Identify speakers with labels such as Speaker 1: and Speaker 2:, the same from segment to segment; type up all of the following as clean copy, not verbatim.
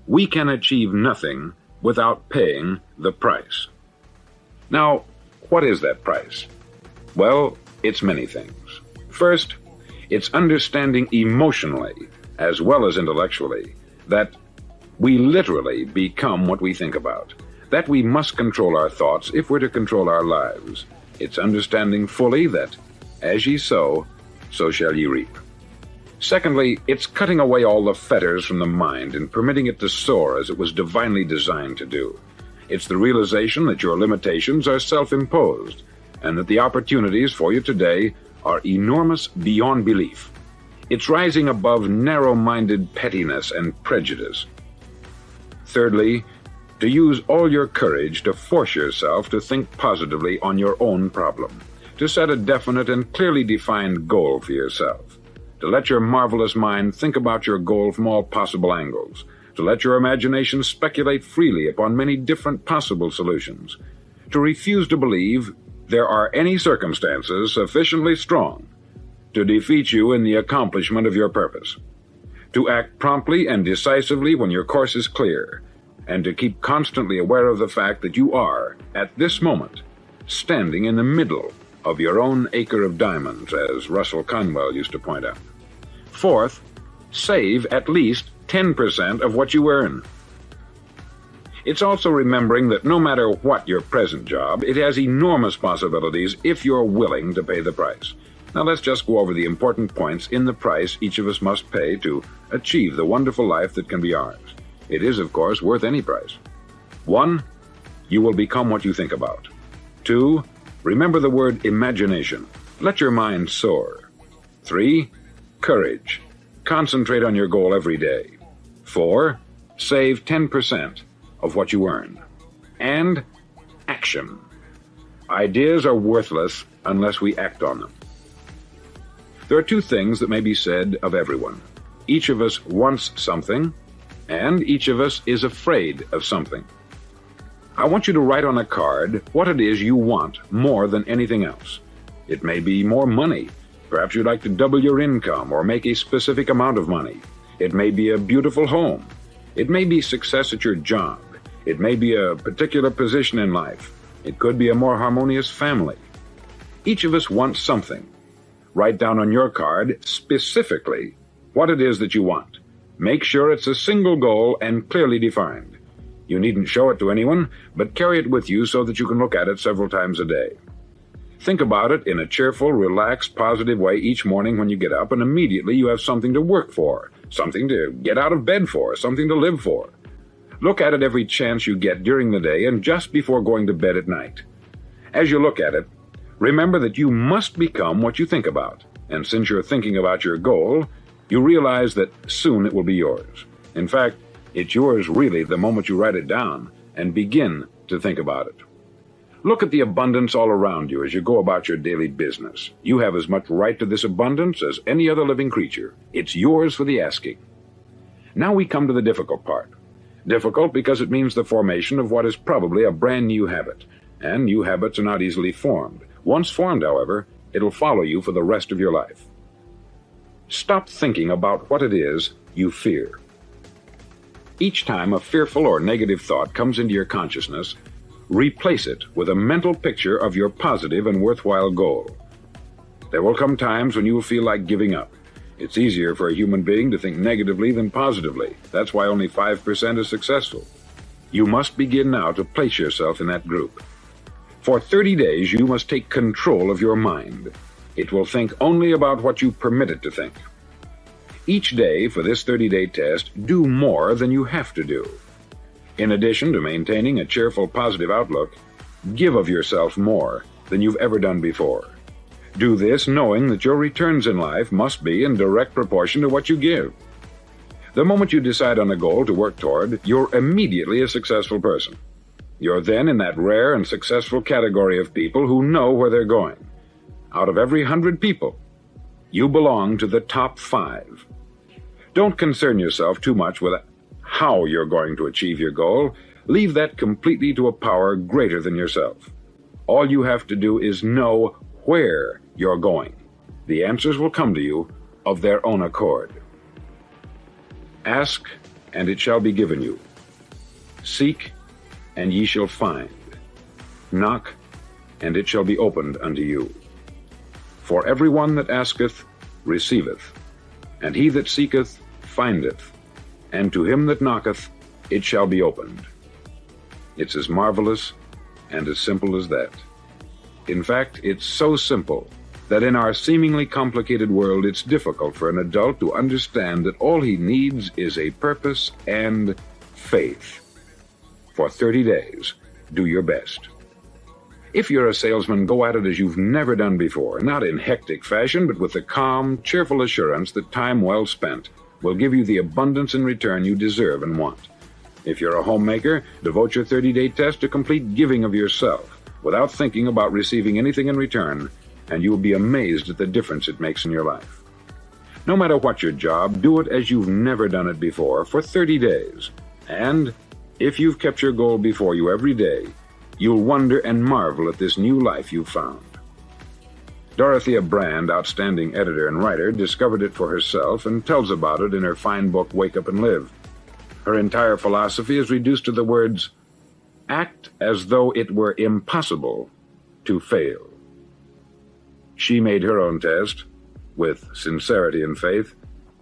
Speaker 1: we can achieve nothing without paying the price. Now, what is that price? Well, it's many things. First, it's understanding emotionally, as well as intellectually, that we literally become what we think about, that we must control our thoughts if we're to control our lives. It's understanding fully that, as ye sow, so shall ye reap. Secondly, it's cutting away all the fetters from the mind and permitting it to soar as it was divinely designed to do. It's the realization that your limitations are self-imposed, and that the opportunities for you today are enormous beyond belief. It's rising above narrow-minded pettiness and prejudice. Thirdly, to use all your courage to force yourself to think positively on your own problem, to set a definite and clearly defined goal for yourself, to let your marvelous mind think about your goal from all possible angles, to let your imagination speculate freely upon many different possible solutions, to refuse to believe there are any circumstances sufficiently strong to defeat you in the accomplishment of your purpose, to act promptly and decisively when your course is clear, and to keep constantly aware of the fact that you are, at this moment, standing in the middle of your own acre of diamonds, as Russell Conwell used to point out. Fourth, save at least 10% of what you earn. It's also remembering that no matter what your present job, it has enormous possibilities if you're willing to pay the price. Now let's just go over the important points in the price each of us must pay to achieve the wonderful life that can be ours. It is, of course, worth any price. 1, you will become what you think about. 2, remember the word imagination. Let your mind soar. 3, courage. Concentrate on your goal every day. 4, save 10% of what you earn. And action. Ideas are worthless unless we act on them. There are 2 things that may be said of everyone. Each of us wants something, and each of us is afraid of something. I want you to write on a card what it is you want more than anything else. It may be more money. Perhaps you'd like to double your income or make a specific amount of money. It may be a beautiful home. It may be success at your job. It may be a particular position in life. It could be a more harmonious family. Each of us wants something. Write down on your card specifically what it is that you want. Make sure it's a single goal and clearly defined. You needn't show it to anyone, but carry it with you so that you can look at it several times a day. Think about it in a cheerful, relaxed, positive way each morning when you get up, and immediately you have something to work for, something to get out of bed for, something to live for. Look at it every chance you get during the day and just before going to bed at night. As you look at it, remember that you must become what you think about, and since you're thinking about your goal, you realize that soon it will be yours. In fact, it's yours really the moment you write it down and begin to think about it. Look at the abundance all around you as you go about your daily business. You have as much right to this abundance as any other living creature. It's yours for the asking. Now we come to the difficult part. Difficult because it means the formation of what is probably a brand new habit, and new habits are not easily formed. Once formed, however, it'll follow you for the rest of your life. Stop thinking about what it is you fear. Each time a fearful or negative thought comes into your consciousness, replace it with a mental picture of your positive and worthwhile goal. There will come times when you will feel like giving up. It's easier for a human being to think negatively than positively. That's why only 5% is successful. You must begin now to place yourself in that group. For 30 days, you must take control of your mind. It will think only about what you permit it to think. Each day for this 30-day test, do more than you have to do. In addition to maintaining a cheerful, positive outlook, give of yourself more than you've ever done before. Do this knowing that your returns in life must be in direct proportion to what you give. The moment you decide on a goal to work toward, you're immediately a successful person. You're then in that rare and successful category of people who know where they're going. Out of every 100 people, you belong to the top 5. Don't concern yourself too much with how you're going to achieve your goal. Leave that completely to a power greater than yourself. All you have to do is know where you're going. The answers will come to you of their own accord. Ask and it shall be given you. Seek, and ye shall find. Knock, and it shall be opened unto you. For every one that asketh receiveth, and he that seeketh findeth, and to him that knocketh it shall be opened. It's as marvelous and as simple as that. In fact, it's so simple that in our seemingly complicated world it's difficult for an adult to understand that all he needs is a purpose and faith. For 30 days, do your best. If you're a salesman, go at it as you've never done before, not in hectic fashion, but with the calm, cheerful assurance that time well spent will give you the abundance in return you deserve and want. If you're a homemaker, devote your 30-day test to complete giving of yourself, without thinking about receiving anything in return, and you will be amazed at the difference it makes in your life. No matter what your job, do it as you've never done it before for 30 days. And if you've kept your goal before you every day, you'll wonder and marvel at this new life you've found. Dorothea Brand, outstanding editor and writer, discovered it for herself and tells about it in her fine book, Wake Up and Live. Her entire philosophy is reduced to the words, act as though it were impossible to fail. She made her own test with sincerity and faith,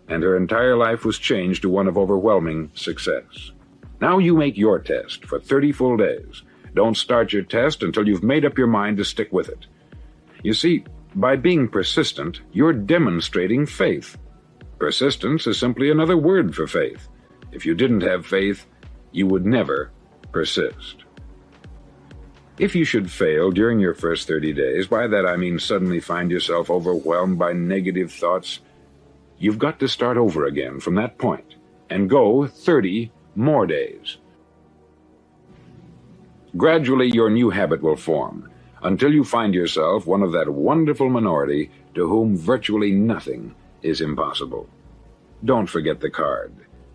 Speaker 1: and her entire life was changed to one of overwhelming success. Now you make your test for 30 full days. Don't start your test until you've made up your mind to stick with it. You see, by being persistent, you're demonstrating faith. Persistence is simply another word for faith. If you didn't have faith, you would never persist. If you should fail during your first 30 days, by that I mean suddenly find yourself overwhelmed by negative thoughts, you've got to start over again from that point and go 30 more days. Gradually, your new habit will form until you find yourself one of that wonderful minority to whom virtually nothing is impossible. Don't forget the card.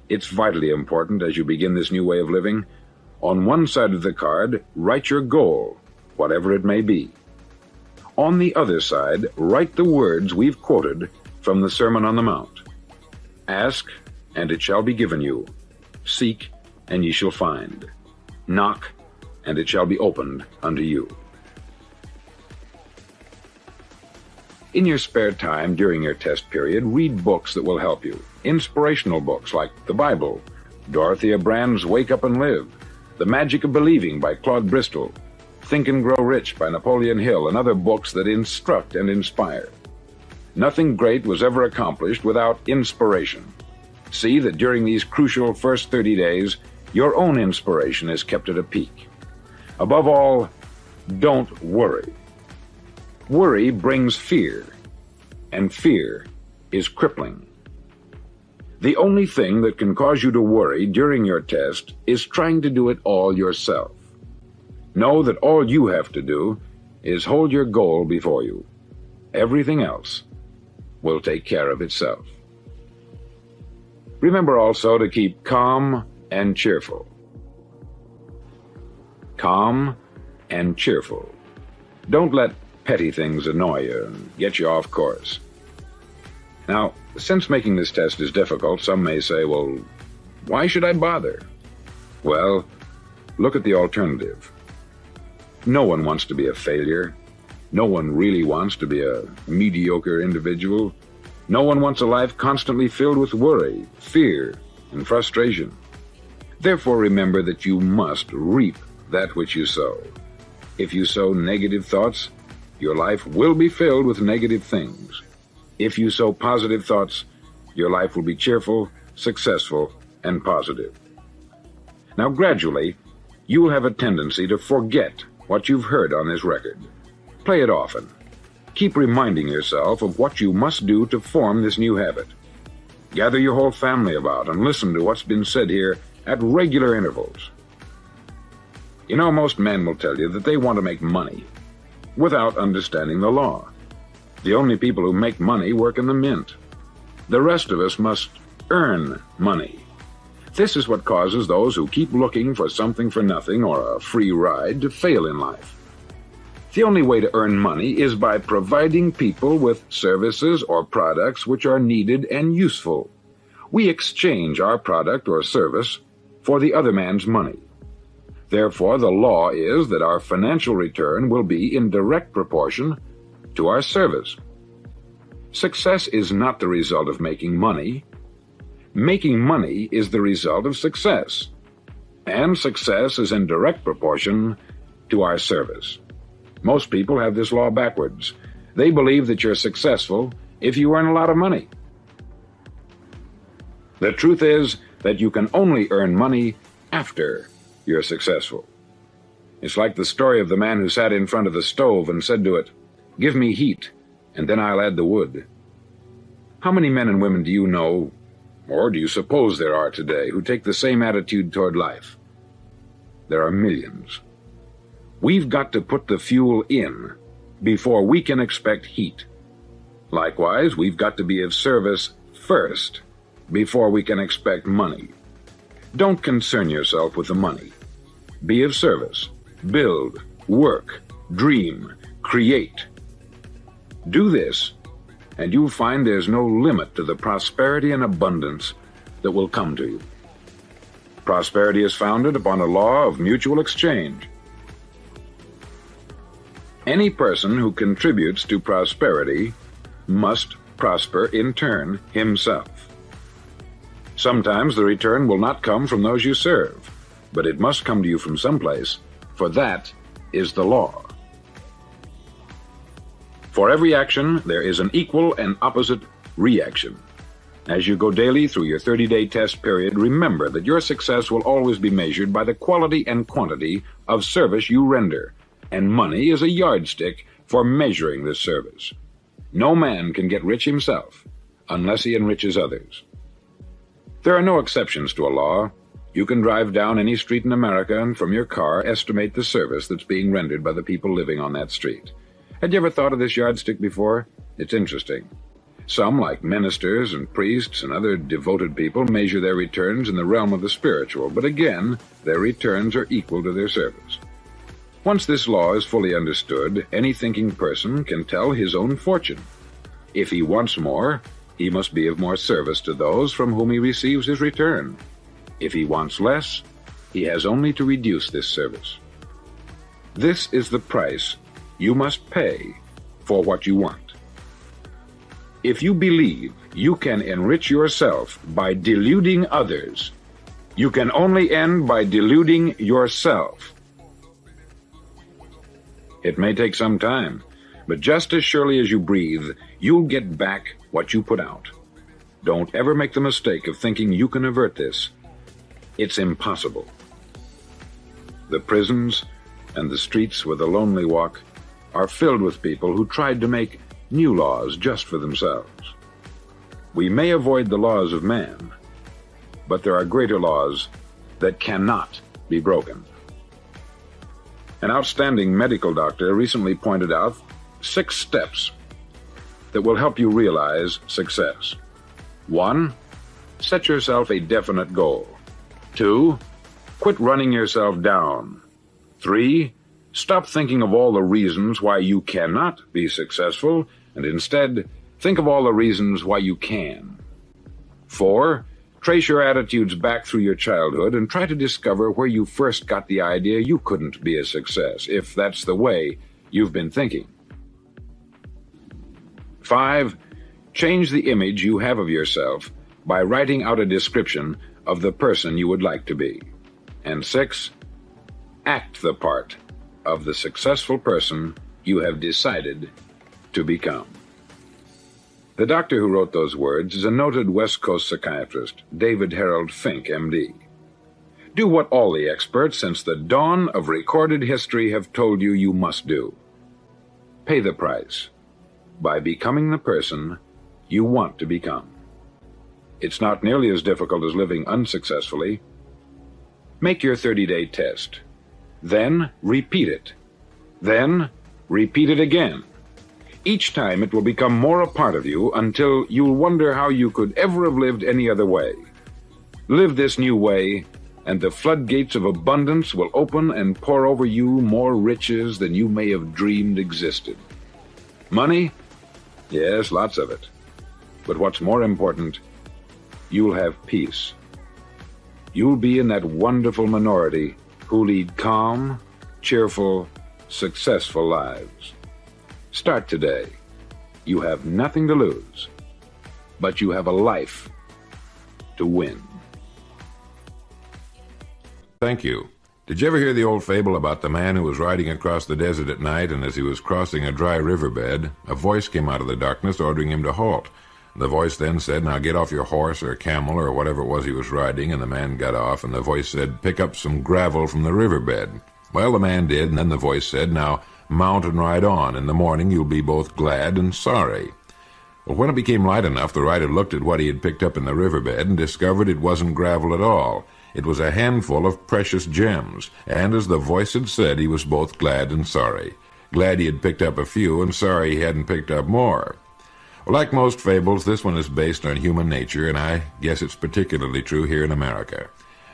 Speaker 1: It's vitally important as you begin this new way of living. On one side of the card, write your goal, whatever it may be. On the other side, write the words we've quoted from the Sermon on the Mount. Ask, and it shall be given you. Seek, and ye shall find. Knock, and it shall be opened unto you. In your spare time during your test period, read books that will help you. Inspirational books like the Bible, Dorothea Brand's Wake Up and Live, The Magic of Believing by Claude Bristol, Think and Grow Rich by Napoleon Hill, and other books that instruct and inspire. Nothing great was ever accomplished without inspiration. See that during these crucial first 30 days, your own inspiration is kept at a peak. Above all, don't worry. Worry brings fear, and fear is crippling. The only thing that can cause you to worry during your test is trying to do it all yourself. Know that all you have to do is hold your goal before you. Everything else will take care of itself. Remember also to keep calm and cheerful. Calm and cheerful. Don't let petty things annoy you and get you off course. Now, since making this test is difficult, some may say, well, why should I bother? Well, look at the alternative. No one wants to be a failure. No one really wants to be a mediocre individual. No one wants a life constantly filled with worry, fear, and frustration. Therefore, remember that you must reap that which you sow. If you sow negative thoughts, your life will be filled with negative things. If you sow positive thoughts, your life will be cheerful, successful, and positive. Now, gradually, you will have a tendency to forget what you've heard on this record. Play it often. Keep reminding yourself of what you must do to form this new habit. Gather your whole family about and listen to what's been said here at regular intervals. You know, most men will tell you that they want to make money without understanding the law. The only people who make money work in the mint. The rest of us must earn money. This is what causes those who keep looking for something for nothing or a free ride to fail in life. The only way to earn money is by providing people with services or products which are needed and useful. We exchange our product or service for the other man's money. Therefore, the law is that our financial return will be in direct proportion to our service. Success is not the result of making money. Making money is the result of success, and success is in direct proportion to our service. Most people have this law backwards. They believe that you're successful if you earn a lot of money. The truth is that you can only earn money after you're successful. It's like the story of the man who sat in front of the stove and said to it, "Give me heat, and then I'll add the wood." How many men and women do you know, or do you suppose there are today, who take the same attitude toward life? There are millions. We've got to put the fuel in before we can expect heat. Likewise, we've got to be of service first before we can expect money. Don't concern yourself with the money. Be of service. Build, work, dream, create. Do this, and you'll find there's no limit to the prosperity and abundance that will come to you. Prosperity is founded upon a law of mutual exchange. Any person who contributes to prosperity must prosper in turn himself. Sometimes the return will not come from those you serve, but it must come to you from someplace, for that is the law. For every action, there is an equal and opposite reaction. As you go daily through your 30-day test period, remember that your success will always be measured by the quality and quantity of service you render, and money is a yardstick for measuring this service. No man can get rich himself unless he enriches others. There are no exceptions to a law. You can drive down any street in America and from your car estimate the service that's being rendered by the people living on that street. Had you ever thought of this yardstick before? It's interesting. Some, like ministers and priests and other devoted people, measure their returns in the realm of the spiritual, but again, their returns are equal to their service. Once this law is fully understood, any thinking person can tell his own fortune. If he wants more, he must be of more service to those from whom he receives his return. If he wants less, he has only to reduce this service. This is the price you must pay for what you want. If you believe you can enrich yourself by deluding others, you can only end by deluding yourself. It may take some time, but just as surely as you breathe, you'll get back what you put out. Don't ever make the mistake of thinking you can avert this. It's impossible. The prisons and the streets where the lonely walk are filled with people who tried to make new laws just for themselves. We may avoid the laws of man, but there are greater laws that cannot be broken. An outstanding medical doctor recently pointed out 6 steps that will help you realize success. 1. Set yourself a definite goal. 2. Quit running yourself down. 3. Stop thinking of all the reasons why you cannot be successful, and instead, think of all the reasons why you can. 4. Trace your attitudes back through your childhood and try to discover where you first got the idea you couldn't be a success, if that's the way you've been thinking. 5. Change the image you have of yourself by writing out a description of the person you would like to be. And 6. Act the part of the successful person you have decided to become. The doctor who wrote those words is a noted West Coast psychiatrist, David Harold Fink, M.D. Do what all the experts since the dawn of recorded history have told you you must do. Pay the price by becoming the person you want to become. It's not nearly as difficult as living unsuccessfully. Make your 30-day test. Then repeat it. Then repeat it again. Each time it will become more a part of you until you'll wonder how you could ever have lived any other way. Live this new way, and the floodgates of abundance will open and pour over you more riches than you may have dreamed existed. Money? Yes, lots of it. But what's more important, you'll have peace. You'll be in that wonderful minority who lead calm, cheerful, successful lives. Start today. You have nothing to lose, but you have a life to win.
Speaker 2: Thank you. Did you ever hear the old fable about the man who was riding across the desert at night, and as he was crossing a dry riverbed, a voice came out of the darkness ordering him to halt? The voice then said, "Now get off your horse or camel or whatever it was he was riding," and the man got off, and the voice said, "Pick up some gravel from the riverbed." Well, the man did, and then the voice said, "Now mount and ride on. In the morning you'll be both glad and sorry." Well, when it became light enough, the rider looked at what he had picked up in the riverbed and discovered it wasn't gravel at all. It was a handful of precious gems, and as the voice had said, he was both glad and sorry. Glad he had picked up a few, and sorry he hadn't picked up more. Well, like most fables, this one is based on human nature, and I guess it's particularly true here in America.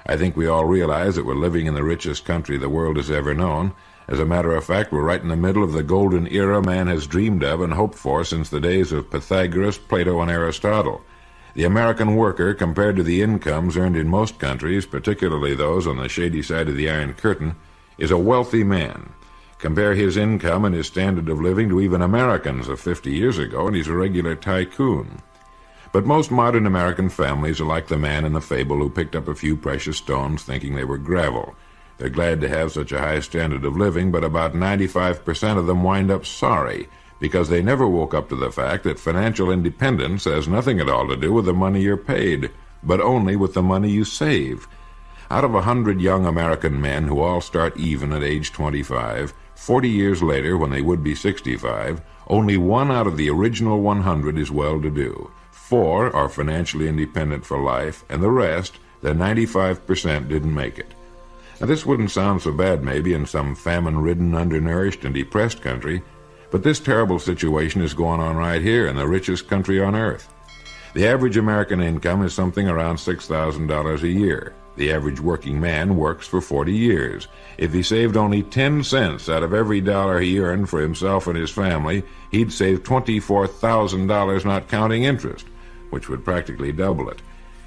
Speaker 2: I think we all realize that we're living in the richest country the world has ever known. As a matter of fact, we're right in the middle of the golden era man has dreamed of and hoped for since the days of Pythagoras, Plato, and Aristotle. The American worker, compared to the incomes earned in most countries, particularly those on the shady side of the Iron Curtain, is a wealthy man. Compare his income and his standard of living to even Americans of 50 years ago, and he's a regular tycoon. But most modern American families are like the man in the fable who picked up a few precious stones thinking they were gravel. They're glad to have such a high standard of living, but about 95% of them wind up sorry, because they never woke up to the fact that financial independence has nothing at all to do with the money you're paid, but only with the money you save. Out of 100 young American men who all start even at age 25, 40 years later, when they would be 65, only one out of the original 100 is well-to-do. 4 are financially independent for life, and the rest, the 95%, didn't make it. Now, this wouldn't sound so bad maybe in some famine-ridden, undernourished, and depressed country, but this terrible situation is going on right here in the richest country on earth. The average American income is something around $6,000 a year. The average working man works for 40 years. If he saved only 10 cents out of every dollar he earned for himself and his family, he'd save $24,000 not counting interest, which would practically double it.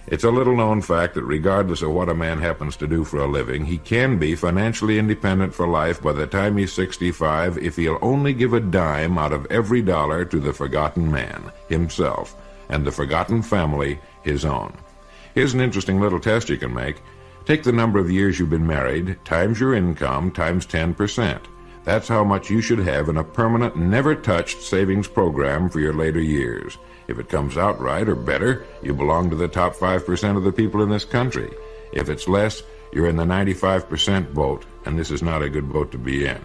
Speaker 2: It's a little-known fact that regardless of what a man happens to do for a living, he can be financially independent for life by the time he's 65 if he'll only give a dime out of every dollar to the forgotten man, himself, and the forgotten family, his own. Here's an interesting little test you can make. Take the number of years you've been married, times your income, times 10%. That's how much you should have in a permanent, never-touched savings program for your later years. If it comes out right or better, you belong to the top 5% of the people in this country. If it's less, you're in the 95% boat, and this is not a good boat to be in.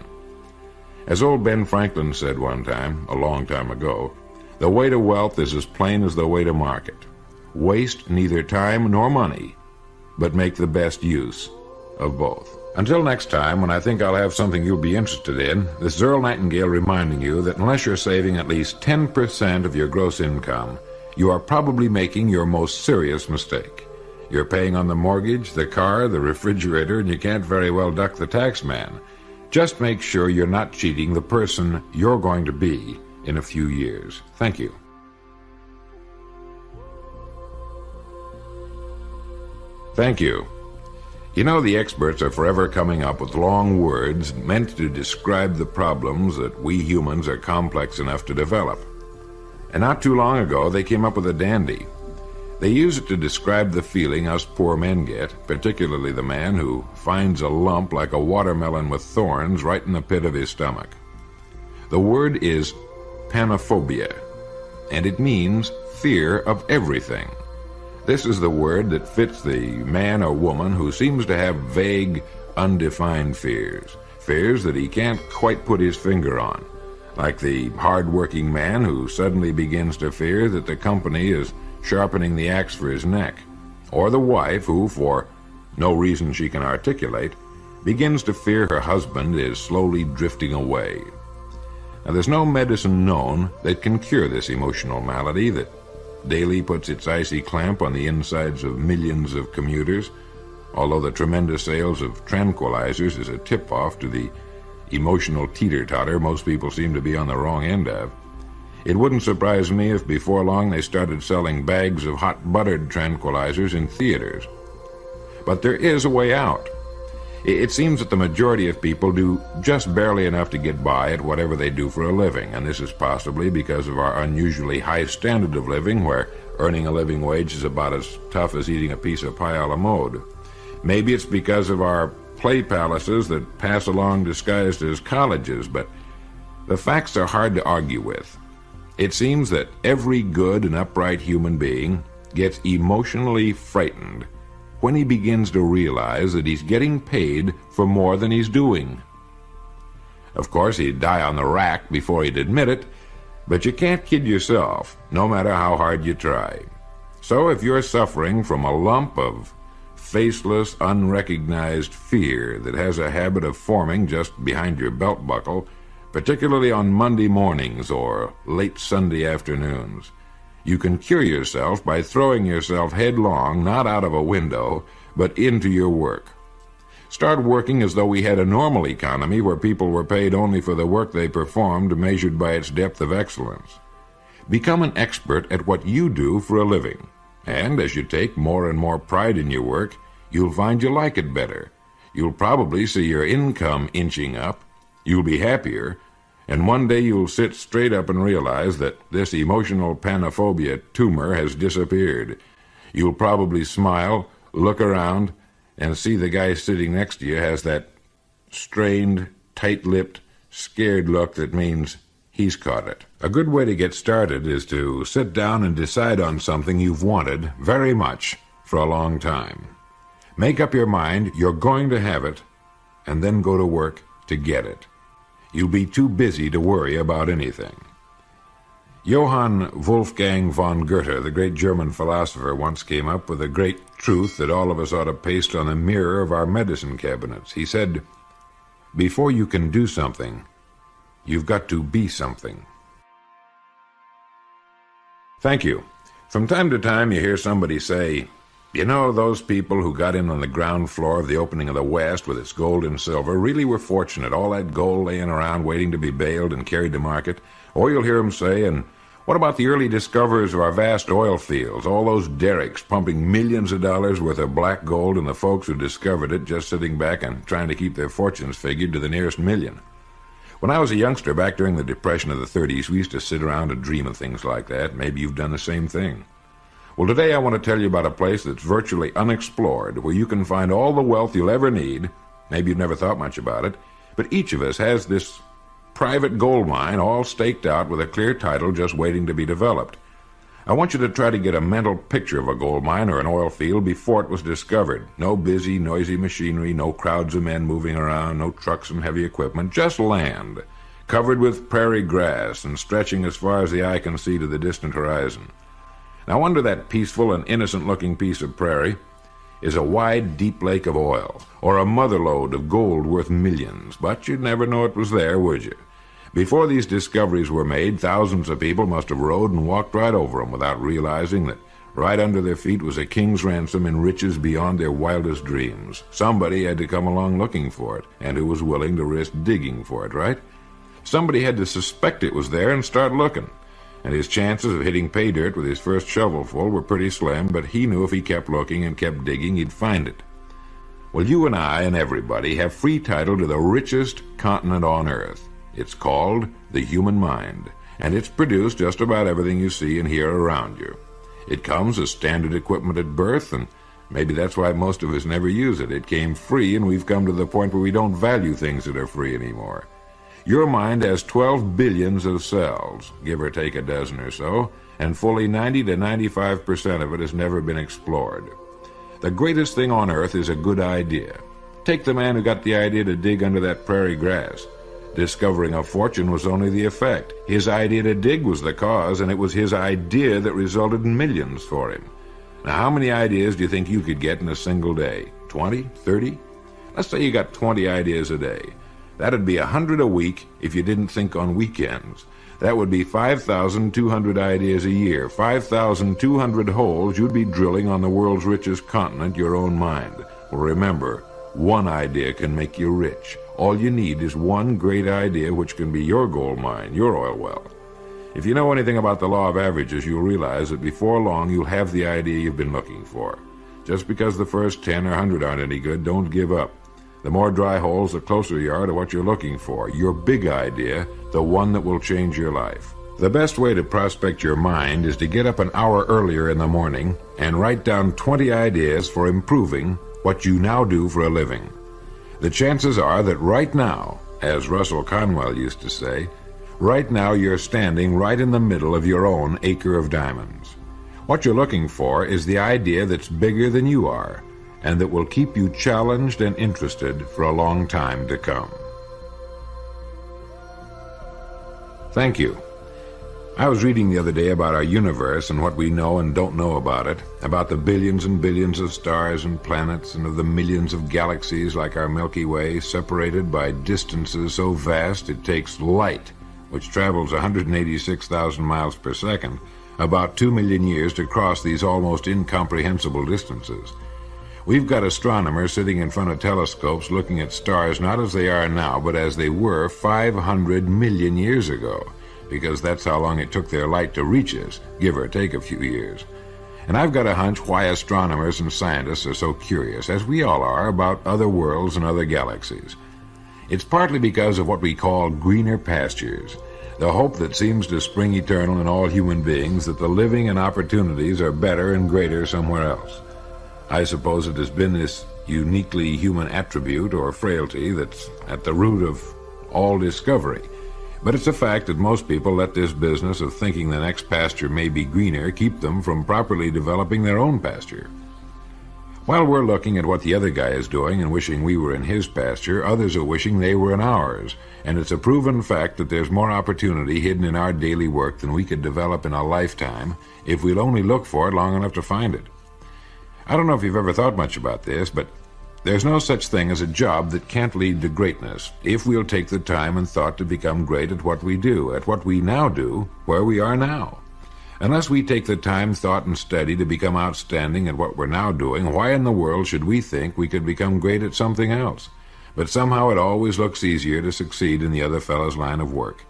Speaker 2: As old Ben Franklin said one time, a long time ago, the way to wealth is as plain as the way to market. Waste neither time nor money, but make the best use of both. Until next time, when I think I'll have something you'll be interested in, this is Earl Nightingale reminding you that unless you're saving at least 10% of your gross income, you are probably making your most serious mistake. You're paying on the mortgage, the car, the refrigerator, and you can't very well duck the tax man. Just make sure you're not cheating the person you're going to be in a few years. Thank you. Thank you. You know, the experts are forever coming up with long words meant to describe the problems that we humans are complex enough to develop. And not too long ago, they came up with a dandy. They use it to describe the feeling us poor men get, particularly the man who finds a lump like a watermelon with thorns right in the pit of his stomach. The word is panophobia, and it means fear of everything. This is the word that fits the man or woman who seems to have vague, undefined fears, fears that he can't quite put his finger on, like the hard-working man who suddenly begins to fear that the company is sharpening the axe for his neck, or the wife who, for no reason she can articulate, begins to fear her husband is slowly drifting away. Now, there's no medicine known that can cure this emotional malady that daily puts its icy clamp on the insides of millions of commuters, although the tremendous sales of tranquilizers is a tip-off to the emotional teeter-totter most people seem to be on the wrong end of. It wouldn't surprise me if before long they started selling bags of hot buttered tranquilizers in theaters. But there is a way out. It seems that the majority of people do just barely enough to get by at whatever they do for a living, and this is possibly because of our unusually high standard of living, where earning a living wage is about as tough as eating a piece of pie a la mode. Maybe it's because of our play palaces that pass along disguised as colleges, but the facts are hard to argue with. It seems that every good and upright human being gets emotionally frightened when he begins to realize that he's getting paid for more than he's doing. Of course, he'd die on the rack before he'd admit it, but you can't kid yourself, no matter how hard you try. So if you're suffering from a lump of faceless, unrecognized fear that has a habit of forming just behind your belt buckle, particularly on Monday mornings or late Sunday afternoons, you can cure yourself by throwing yourself headlong, not out of a window, but into your work. Start working as though we had a normal economy where people were paid only for the work they performed, measured by its depth of excellence. Become an expert at what you do for a living, and as you take more and more pride in your work, you'll find you like it better. You'll probably see your income inching up, you'll be happier, and one day you'll sit straight up and realize that this emotional panophobia tumor has disappeared. You'll probably smile, look around, and see the guy sitting next to you has that strained, tight-lipped, scared look that means he's caught it. A good way to get started is to sit down and decide on something you've wanted very much for a long time. Make up your mind you're going to have it, and then go to work to get it. You'll be too busy to worry about anything. Johann Wolfgang von Goethe, the great German philosopher, once came up with a great truth that all of us ought to paste on the mirror of our medicine cabinets. He said, "Before you can do something, you've got to be something." Thank you. From time to time you hear somebody say, "You know, those people who got in on the ground floor of the opening of the West with its gold and silver really were fortunate, all that gold laying around waiting to be baled and carried to market." Or you'll hear them say, "And what about the early discoverers of our vast oil fields, all those derricks pumping millions of dollars worth of black gold, and the folks who discovered it just sitting back and trying to keep their fortunes figured to the nearest million?" When I was a youngster back during the Depression of the 30s, we used to sit around and dream of things like that. Maybe you've done the same thing. Well, today I want to tell you about a place that's virtually unexplored, where you can find all the wealth you'll ever need. Maybe you've never thought much about it, but each of us has this private gold mine all staked out with a clear title just waiting to be developed. I want you to try to get a mental picture of a gold mine or an oil field before it was discovered. No busy, noisy machinery, no crowds of men moving around, no trucks and heavy equipment, just land, covered with prairie grass and stretching as far as the eye can see to the distant horizon. Now, under that peaceful and innocent-looking piece of prairie is a wide, deep lake of oil, or a motherlode of gold worth millions, but you'd never know it was there, would you? Before these discoveries were made, thousands of people must have rode and walked right over them without realizing that right under their feet was a king's ransom in riches beyond their wildest dreams. Somebody had to come along looking for it, and who was willing to risk digging for it, right? Somebody had to suspect it was there and start looking. And his chances of hitting pay dirt with his first shovelful were pretty slim, but he knew if he kept looking and kept digging, he'd find it. Well, you and I and everybody have free title to the richest continent on Earth. It's called the human mind, and it's produced just about everything you see and hear around you. It comes as standard equipment at birth, and maybe that's why most of us never use it. It came free, and we've come to the point where we don't value things that are free anymore. Your mind has 12 billions of cells, give or take a dozen or so, and fully 90 to 95% of it has never been explored. The greatest thing on Earth is a good idea. Take the man who got the idea to dig under that prairie grass. Discovering a fortune was only the effect. His idea to dig was the cause, and it was his idea that resulted in millions for him. Now, how many ideas do you think you could get in a single day? 20? 30? Let's say you got 20 ideas a day. That'd be 100 a week if you didn't think on weekends. That would be 5,200 ideas a year. 5,200 holes you'd be drilling on the world's richest continent, your own mind. Well, remember, one idea can make you rich. All you need is one great idea which can be your gold mine, your oil well. If you know anything about the law of averages, you'll realize that before long you'll have the idea you've been looking for. Just because the first 10 or 100 aren't any good, don't give up. The more dry holes, the closer you are to what you're looking for. Your big idea, the one that will change your life. The best way to prospect your mind is to get up an hour earlier in the morning and write down 20 ideas for improving what you now do for a living. The chances are that right now, as Russell Conwell used to say, right now you're standing right in the middle of your own acre of diamonds. What you're looking for is the idea that's bigger than you are and that will keep you challenged and interested for a long time to come. Thank you. I was reading the other day about our universe and what we know and don't know about it, about the billions and billions of stars and planets and of the millions of galaxies like our Milky Way, separated by distances so vast it takes light, which travels 186,000 miles per second, about 2 million years to cross these almost incomprehensible distances. We've got astronomers sitting in front of telescopes looking at stars not as they are now, but as they were 500 million years ago, because that's how long it took their light to reach us, give or take a few years. And I've got a hunch why astronomers and scientists are so curious, as we all are, about other worlds and other galaxies. It's partly because of what we call greener pastures, the hope that seems to spring eternal in all human beings that the living and opportunities are better and greater somewhere else. I suppose it has been this uniquely human attribute or frailty that's at the root of all discovery. But it's a fact that most people let this business of thinking the next pasture may be greener keep them from properly developing their own pasture. While we're looking at what the other guy is doing and wishing we were in his pasture, others are wishing they were in ours, and it's a proven fact that there's more opportunity hidden in our daily work than we could develop in a lifetime if we'll only look for it long enough to find it. I don't know if you've ever thought much about this, but there's no such thing as a job that can't lead to greatness if we'll take the time and thought to become great at what we do, at what we now do, where we are now. Unless we take the time, thought, and study to become outstanding at what we're now doing, why in the world should we think we could become great at something else? But somehow it always looks easier to succeed in the other fellow's line of work.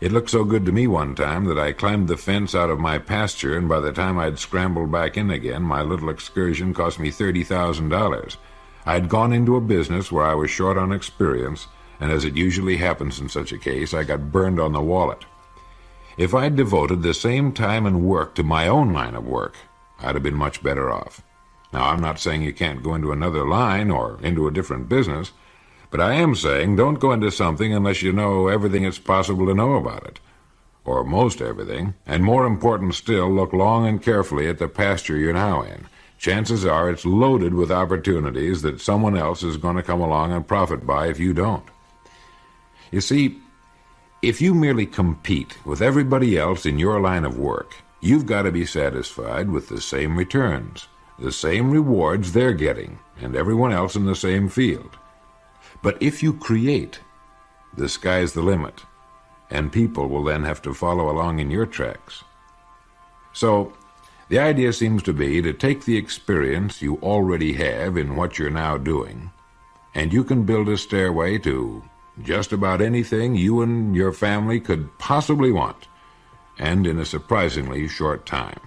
Speaker 2: It looked so good to me one time that I climbed the fence out of my pasture, and by the time I'd scrambled back in again, my little excursion cost me $30,000. I'd gone into a business where I was short on experience, and as it usually happens in such a case, I got burned on the wallet. If I'd devoted the same time and work to my own line of work, I'd have been much better off. Now, I'm not saying you can't go into another line or into a different business, but I am saying don't go into something unless you know everything it's possible to know about it, or most everything, and more important still, look long and carefully at the pasture you're now in. Chances are it's loaded with opportunities that someone else is going to come along and profit by if you don't. You see, if you merely compete with everybody else in your line of work, you've got to be satisfied with the same returns, the same rewards they're getting, and everyone else in the same field. But if you create, the sky's the limit, and people will then have to follow along in your tracks. So, the idea seems to be to take the experience you already have in what you're now doing, and you can build a stairway to just about anything you and your family could possibly want, and in a surprisingly short time.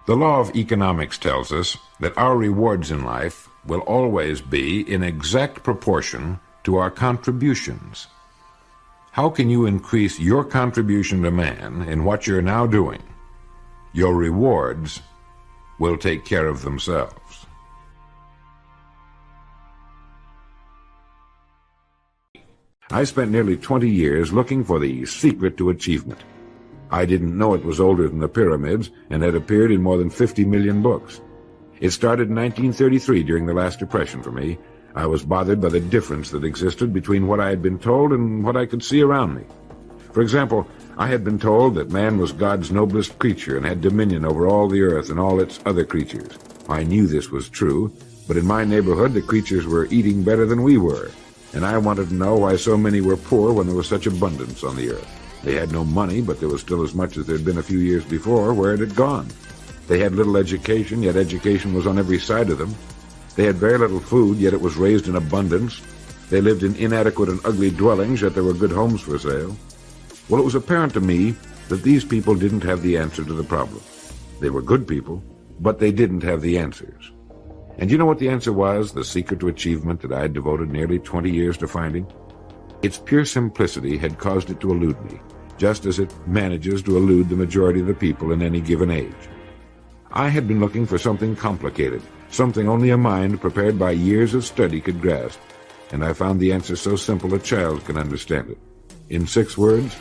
Speaker 2: The law of economics tells us that our rewards in life will always be in exact proportion to our contributions. How can you increase your contribution to man in what you're now doing? Your rewards will take care of themselves. I spent nearly 20 years looking for the secret to achievement. I didn't know it was older than the pyramids and had appeared in more than 50 million books. It started in 1933 during the last Depression for me. I was bothered by the difference that existed between what I had been told and what I could see around me. For example, I had been told that man was God's noblest creature and had dominion over all the earth and all its other creatures. I knew this was true, but in my neighborhood the creatures were eating better than we were, and I wanted to know why so many were poor when there was such abundance on the earth. They had no money, but there was still as much as there had been a few years before. Where had it gone? They had little education, yet education was on every side of them. They had very little food, yet it was raised in abundance. They lived in inadequate and ugly dwellings, yet there were good homes for sale. Well, it was apparent to me that these people didn't have the answer to the problem. They were good people, but they didn't have the answers. And you know what the answer was, the secret to achievement that I had devoted nearly 20 years to finding? Its pure simplicity had caused it to elude me, just as it manages to elude the majority of the people in any given age. I had been looking for something complicated, something only a mind prepared by years of study could grasp, and I found the answer so simple a child can understand it. In 6 words,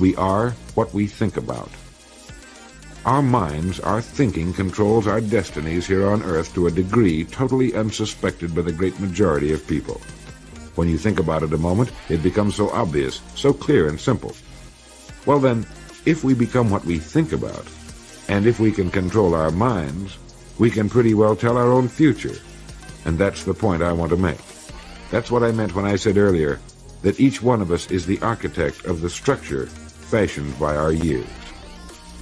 Speaker 2: we are what we think about. Our minds, our thinking, controls our destinies here on earth to a degree totally unsuspected by the great majority of people. When you think about it a moment, it becomes so obvious, so clear and simple. Well then, if we become what we think about, and if we can control our minds, we can pretty well tell our own future. And that's the point I want to make. That's what I meant when I said earlier that each one of us is the architect of the structure fashioned by our years.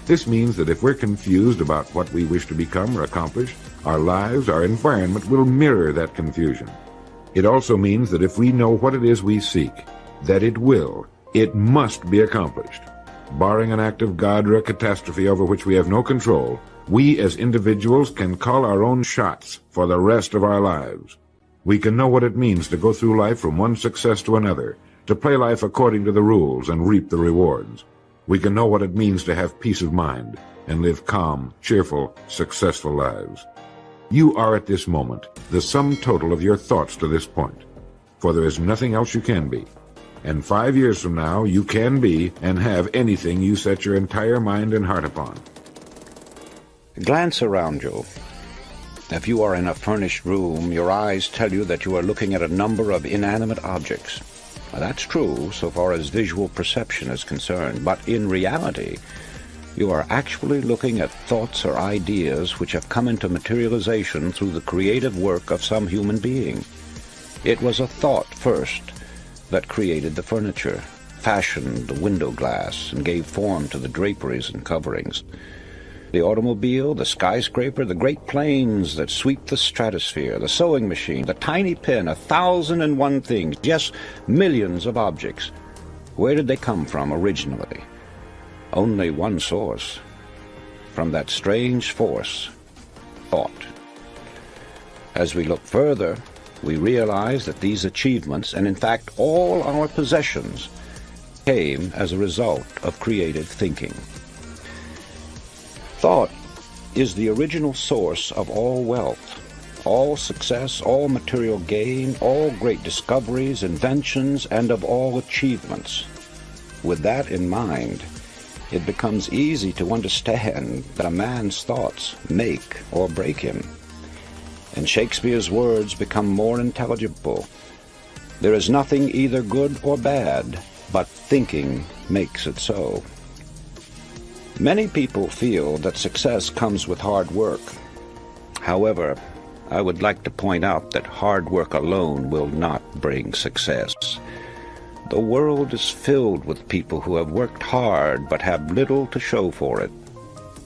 Speaker 2: This means that if we're confused about what we wish to become or accomplish, our lives, our environment will mirror that confusion. It also means that if we know what it is we seek, that it must be accomplished. Barring an act of God or a catastrophe over which we have no control, we as individuals can call our own shots for the rest of our lives. We can know what it means to go through life from one success to another, to play life according to the rules and reap the rewards. We can know what it means to have peace of mind and live calm, cheerful, successful lives. You are at this moment the sum total of your thoughts to this point, for there is nothing else you can be. And 5 years from now, you can be and have anything you set your entire mind and heart upon.
Speaker 3: Glance around you. If you are in a furnished room, your eyes tell you that you are looking at a number of inanimate objects. Now, that's true so far as visual perception is concerned, but in reality, you are actually looking at thoughts or ideas which have come into materialization through the creative work of some human being. It was a thought first that created the furniture, fashioned the window glass, and gave form to the draperies and coverings. The automobile, the skyscraper, the great planes that sweep the stratosphere, the sewing machine, the tiny pin, 1,001 things, yes, millions of objects. Where did they come from originally? Only one source. From that strange force, thought. As we look further, we realize that these achievements, and in fact all our possessions, came as a result of creative thinking. Thought is the original source of all wealth, all success, all material gain, all great discoveries, inventions, and of all achievements. With that in mind, it becomes easy to understand that a man's thoughts make or break him. And Shakespeare's words become more intelligible. There is nothing either good or bad, but thinking makes it so. Many people feel that success comes with hard work. However, I would like to point out that hard work alone will not bring success. The world is filled with people who have worked hard but have little to show for it.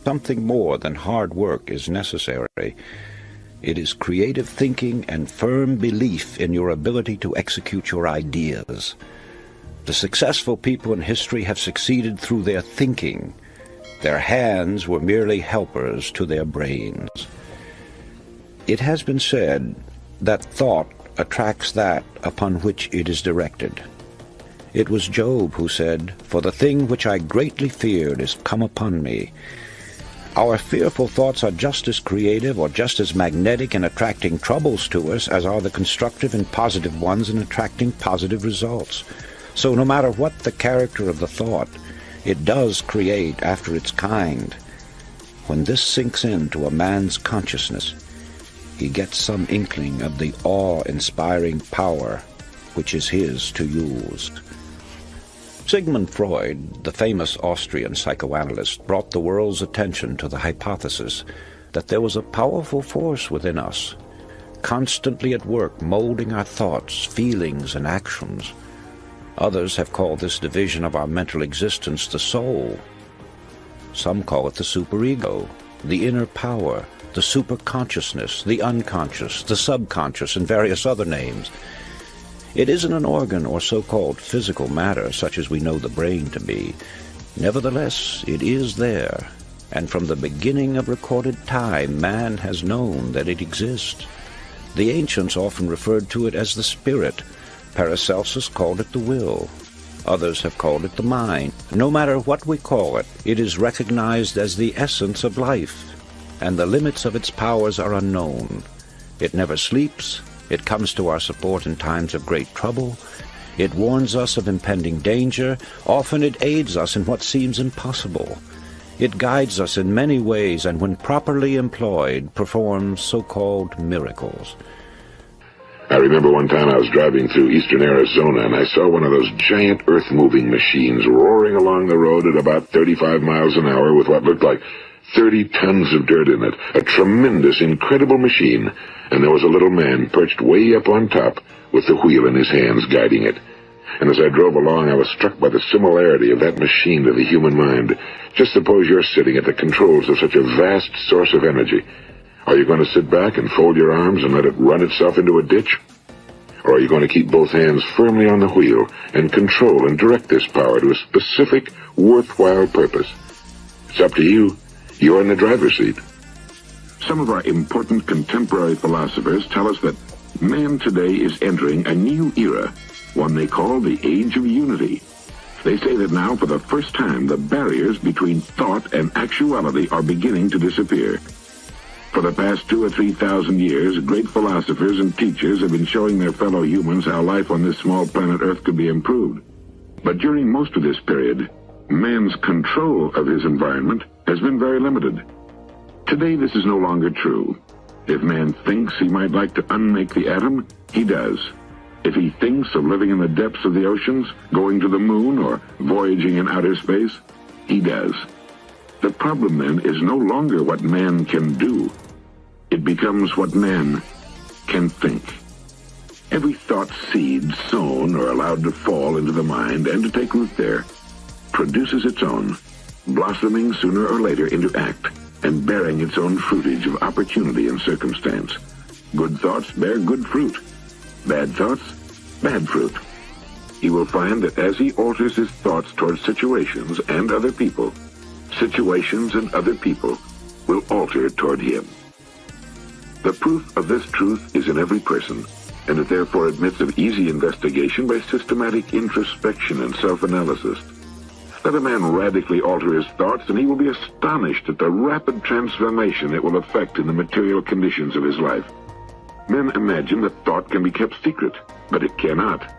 Speaker 3: Something more than hard work is necessary. It is creative thinking and firm belief in your ability to execute your ideas. The successful people in history have succeeded through their thinking. Their hands were merely helpers to their brains. It has been said that thought attracts that upon which it is directed. It was Job who said, "For the thing which I greatly feared is come upon me." Our fearful thoughts are just as creative or just as magnetic in attracting troubles to us as are the constructive and positive ones in attracting positive results. So no matter what the character of the thought, it does create after its kind. When this sinks into a man's consciousness, he gets some inkling of the awe-inspiring power which is his to use. Sigmund Freud, the famous Austrian psychoanalyst, brought the world's attention to the hypothesis that there was a powerful force within us, constantly at work molding our thoughts, feelings, and actions. Others have called this division of our mental existence the soul. Some call it the superego, the inner power, the superconsciousness, the unconscious, the subconscious, and various other names. It isn't an organ or so-called physical matter such as we know the brain to be. Nevertheless, it is there, and from the beginning of recorded time, man has known that it exists. The ancients often referred to it as the spirit. Paracelsus called it the will. Others have called it the mind. No matter what we call it, it is recognized as the essence of life, and the limits of its powers are unknown. It never sleeps. It comes to our support in times of great trouble. It warns us of impending danger. Often it aids us in what seems impossible. It guides us in many ways, and when properly employed, performs so-called miracles.
Speaker 4: I remember one time I was driving through eastern Arizona, and I saw one of those giant earth-moving machines roaring along the road at about 35 miles an hour with what looked like 30 tons of dirt in it. A tremendous, incredible machine, and there was a little man perched way up on top with the wheel in his hands guiding it. And as I drove along, I was struck by the similarity of that machine to the human mind. Just suppose you're sitting at the controls of such a vast source of energy. Are you going to sit back and fold your arms and let it run itself into a ditch? Or are you going to keep both hands firmly on the wheel and control and direct this power to a specific, worthwhile purpose? It's up to you. You're in the driver's seat.
Speaker 1: Some of our important contemporary philosophers tell us that man today is entering a new era, one they call the Age of Unity. They say that now, for the first time, the barriers between thought and actuality are beginning to disappear. For the past 2,000 or 3,000 years, great philosophers and teachers have been showing their fellow humans how life on this small planet Earth could be improved. But during most of this period, man's control of his environment has been very limited. Today, this is no longer true. If man thinks he might like to unmake the atom, he does. If he thinks of living in the depths of the oceans, going to the moon, or voyaging in outer space, he does. The problem, then, is no longer what man can do. It becomes what man can think. Every thought seed sown or allowed to fall into the mind and to take root there produces its own, blossoming sooner or later into act and bearing its own fruitage of opportunity and circumstance. Good thoughts bear good fruit. Bad thoughts, bad fruit. He will find that as he alters his thoughts towards situations and other people, situations and other people will alter toward him. The proof of this truth is in every person, and it therefore admits of easy investigation by systematic introspection and self-analysis. Let a man radically alter his thoughts, and he will be astonished at the rapid transformation it will effect in the material conditions of his life. Men imagine that thought can be kept secret, but it cannot.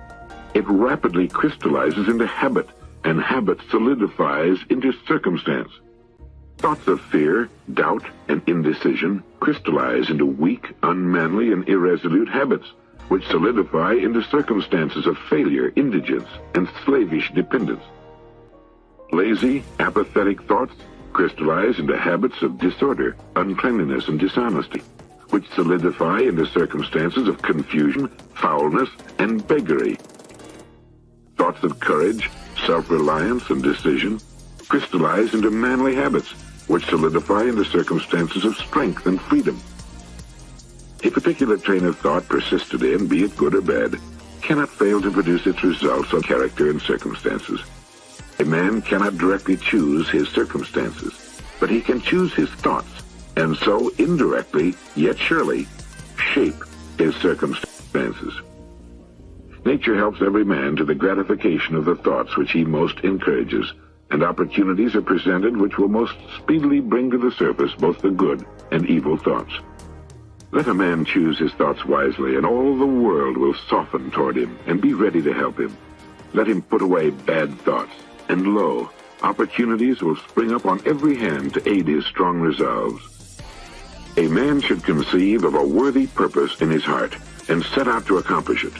Speaker 1: It rapidly crystallizes into habit, and habit solidifies into circumstance. Thoughts of fear, doubt, and indecision crystallize into weak, unmanly, and irresolute habits, which solidify into circumstances of failure, indigence, and slavish dependence. Lazy, apathetic thoughts crystallize into habits of disorder, uncleanliness, and dishonesty, which solidify into circumstances of confusion, foulness, and beggary. Thoughts of courage, self-reliance, and decision crystallize into manly habits, which solidify into circumstances of strength and freedom. A particular train of thought persisted in, be it good or bad, cannot fail to produce its results on character and circumstances. A man cannot directly choose his circumstances, but he can choose his thoughts, and so indirectly, yet surely, shape his circumstances. Nature helps every man to the gratification of the thoughts which he most encourages, and opportunities are presented which will most speedily bring to the surface both the good and evil thoughts. Let a man choose his thoughts wisely, and all the world will soften toward him and be ready to help him. Let him put away bad thoughts, and lo, opportunities will spring up on every hand to aid his strong resolves. A man should conceive of a worthy purpose in his heart and set out to accomplish it.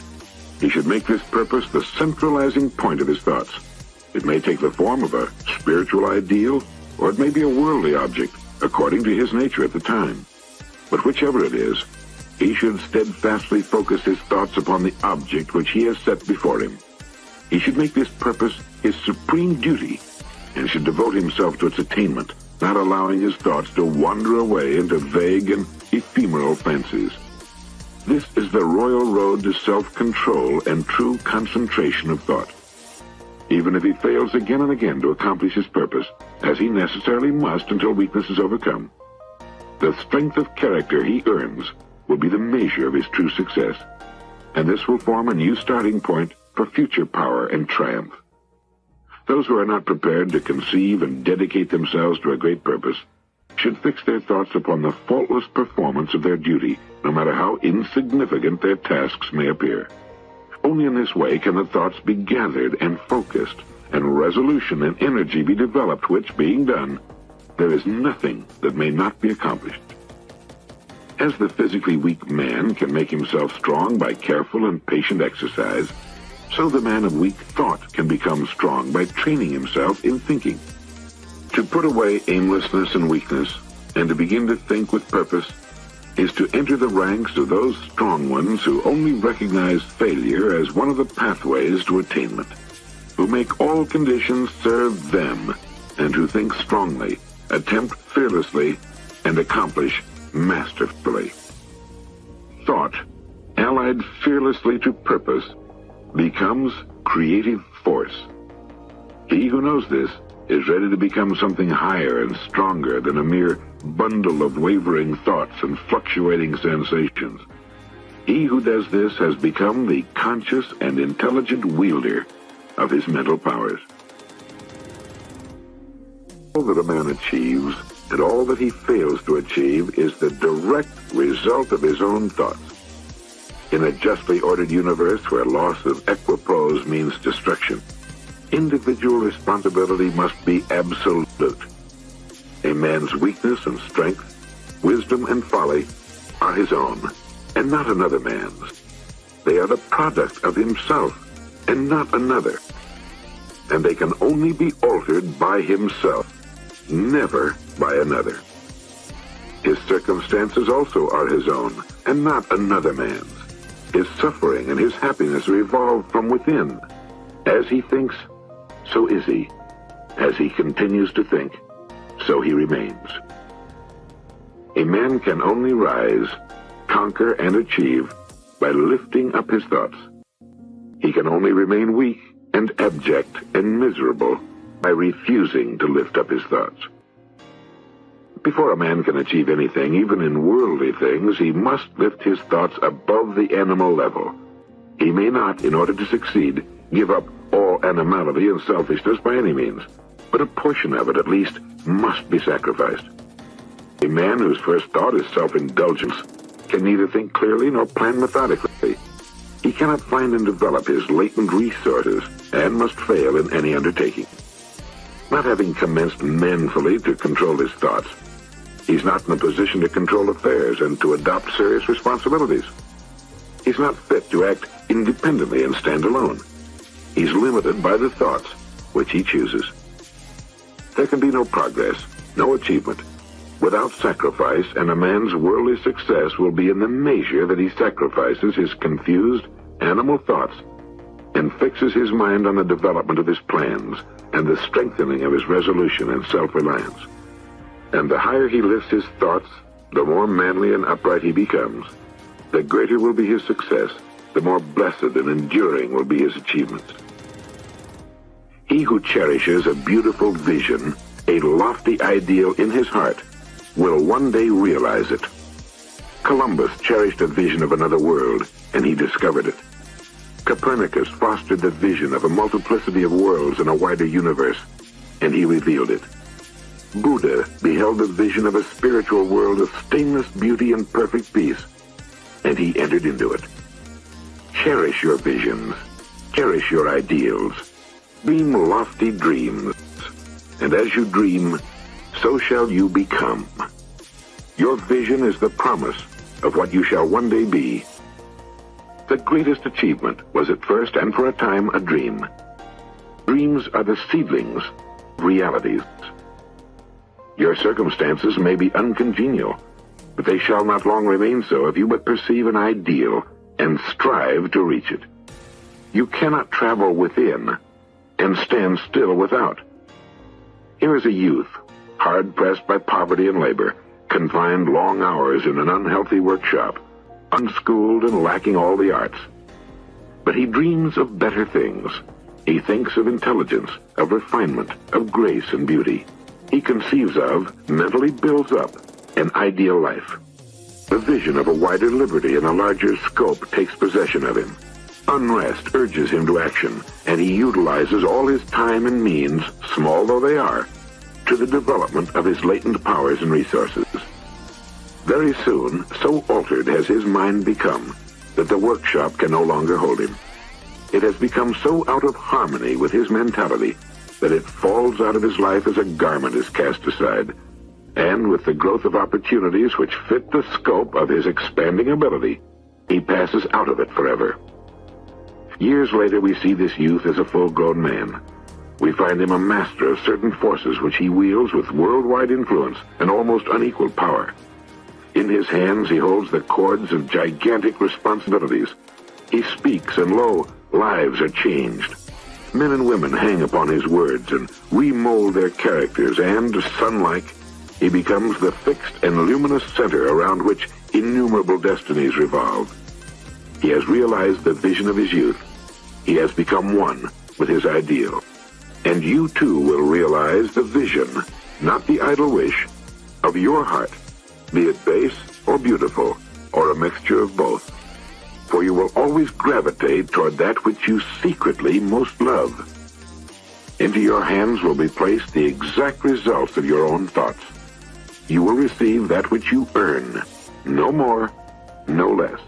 Speaker 1: He should make this purpose the centralizing point of his thoughts. It may take the form of a spiritual ideal, or it may be a worldly object, according to his nature at the time. But whichever it is, he should steadfastly focus his thoughts upon the object which he has set before him. He should make this purpose his supreme duty, and should devote himself to its attainment, not allowing his thoughts to wander away into vague and ephemeral fancies.
Speaker 4: This is the royal road to self-control and true concentration of thought. Even if he fails again and again to accomplish his purpose, as he necessarily must until weakness is overcome, the strength of character he earns will be the measure of his true success, and this will form a new starting point for future power and triumph. Those who are not prepared to conceive and dedicate themselves to a great purpose should fix their thoughts upon the faultless performance of their duty, no matter how insignificant their tasks may appear. Only in this way can the thoughts be gathered and focused, and resolution and energy be developed, which, being done, there is nothing that may not be accomplished. As the physically weak man can make himself strong by careful and patient exercise, so the man of weak thought can become strong by training himself in thinking. To put away aimlessness and weakness, and to begin to think with purpose, is to enter the ranks of those strong ones who only recognize failure as one of the pathways to attainment, who make all conditions serve them, and who think strongly, attempt fearlessly, and accomplish masterfully. Thought, allied fearlessly to purpose, becomes creative force. He who knows this is ready to become something higher and stronger than a mere bundle of wavering thoughts and fluctuating sensations. He who does this has become the conscious and intelligent wielder of his mental powers. All that a man achieves and all that he fails to achieve is the direct result of his own thoughts. In a justly ordered universe where loss of equipoise means destruction, individual responsibility must be absolute. A man's weakness and strength, wisdom and folly are his own, and not another man's. They are the product of himself, and not another. And they can only be altered by himself, never by another. His circumstances also are his own, and not another man's. His suffering and his happiness revolve from within. As he thinks, so is he. As he continues to think, so he remains. A man can only rise, conquer, and achieve by lifting up his thoughts. He can only remain weak and abject and miserable by refusing to lift up his thoughts. Before a man can achieve anything, even in worldly things, he must lift his thoughts above the animal level. He may not, in order to succeed, give up all animality and selfishness by any means, but a portion of it, at least, must be sacrificed. A man whose first thought is self-indulgence can neither think clearly nor plan methodically. He cannot find and develop his latent resources, and must fail in any undertaking. Not having commenced manfully to control his thoughts, he's not in a position to control affairs and to adopt serious responsibilities. He's not fit to act independently and stand alone. He's limited by the thoughts which he chooses. There can be no progress, no achievement, without sacrifice, and a man's worldly success will be in the measure that he sacrifices his confused animal thoughts and fixes his mind on the development of his plans and the strengthening of his resolution and self-reliance. And the higher he lifts his thoughts, the more manly and upright he becomes. The greater will be his success, the more blessed and enduring will be his achievements. He who cherishes a beautiful vision, a lofty ideal in his heart, will one day realize it. Columbus cherished a vision of another world, and he discovered it. Copernicus fostered the vision of a multiplicity of worlds in a wider universe, and he revealed it. Buddha beheld the vision of a spiritual world of stainless beauty and perfect peace, and he entered into it. Cherish your visions. Cherish your ideals. Dream lofty dreams. And as you dream, so shall you become. Your vision is the promise of what you shall one day be. The greatest achievement was at first and for a time a dream. Dreams are the seedlings of realities. Your circumstances may be uncongenial, but they shall not long remain so if you but perceive an ideal and strive to reach it. You cannot travel within and stand still without. Here is a youth, hard-pressed by poverty and labor, confined long hours in an unhealthy workshop, unschooled and lacking all the arts. But he dreams of better things. He thinks of intelligence, of refinement, of grace and beauty. He conceives of, mentally builds up, an ideal life. The vision of a wider liberty and a larger scope takes possession of him. Unrest urges him to action, and he utilizes all his time and means, small though they are, to the development of his latent powers and resources. Very soon, so altered has his mind become that the workshop can no longer hold him. It has become so out of harmony with his mentality that it falls out of his life as a garment is cast aside. And with the growth of opportunities which fit the scope of his expanding ability, he passes out of it forever. Years later, we see this youth as a full-grown man. We find him a master of certain forces which he wields with worldwide influence and almost unequaled power. In his hands he holds the cords of gigantic responsibilities. He speaks, and lo, lives are changed. Men and women hang upon his words and remold their characters, and, sun-like, he becomes the fixed and luminous center around which innumerable destinies revolve. He has realized the vision of his youth. He has become one with his ideal. And you too will realize the vision, not the idle wish, of your heart, be it base or beautiful, or a mixture of both. For you will always gravitate toward that which you secretly most love. Into your hands will be placed the exact results of your own thoughts. You will receive that which you earn, no more, no less.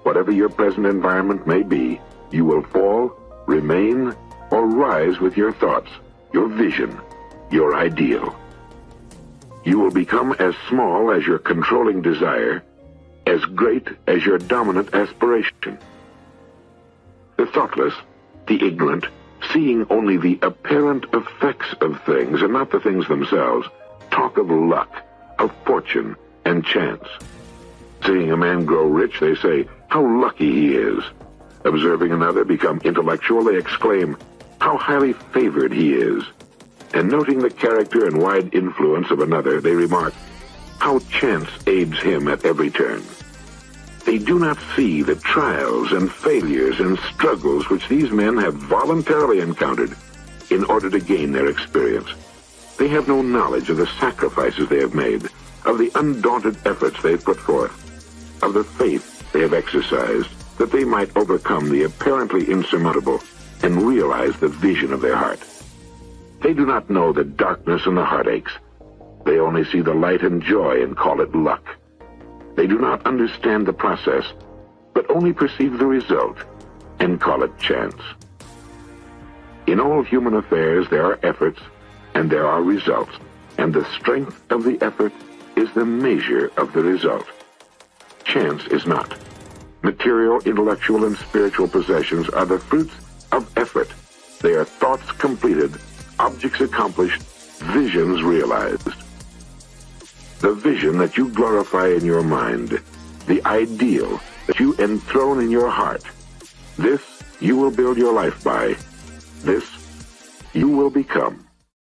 Speaker 4: Whatever your present environment may be, you will fall, remain, or rise with your thoughts, your vision, your ideal. You will become as small as your controlling desire, as great as your dominant aspiration. The thoughtless, the ignorant, seeing only the apparent effects of things and not the things themselves, talk of luck, of fortune, and chance. Seeing a man grow rich, they say, "How lucky he is." Observing another become intellectual, they exclaim, "How highly favored he is." And noting the character and wide influence of another, they remark, "How chance aids him at every turn." They do not see the trials and failures and struggles which these men have voluntarily encountered in order to gain their experience. They have no knowledge of the sacrifices they have made, of the undaunted efforts they have put forth, of the faith they have exercised that they might overcome the apparently insurmountable and realize the vision of their heart. They do not know the darkness and the heartaches. They only see the light and joy and call it luck. They do not understand the process, but only perceive the result and call it chance. In all human affairs there are efforts and there are results, and the strength of the effort is the measure of the result. Chance is not. Material, intellectual, and spiritual possessions are the fruits of effort. They are thoughts completed, objects accomplished, visions realized. The vision that you glorify in your mind, the ideal that you enthrone in your heart, this you will build your life by. This you will become.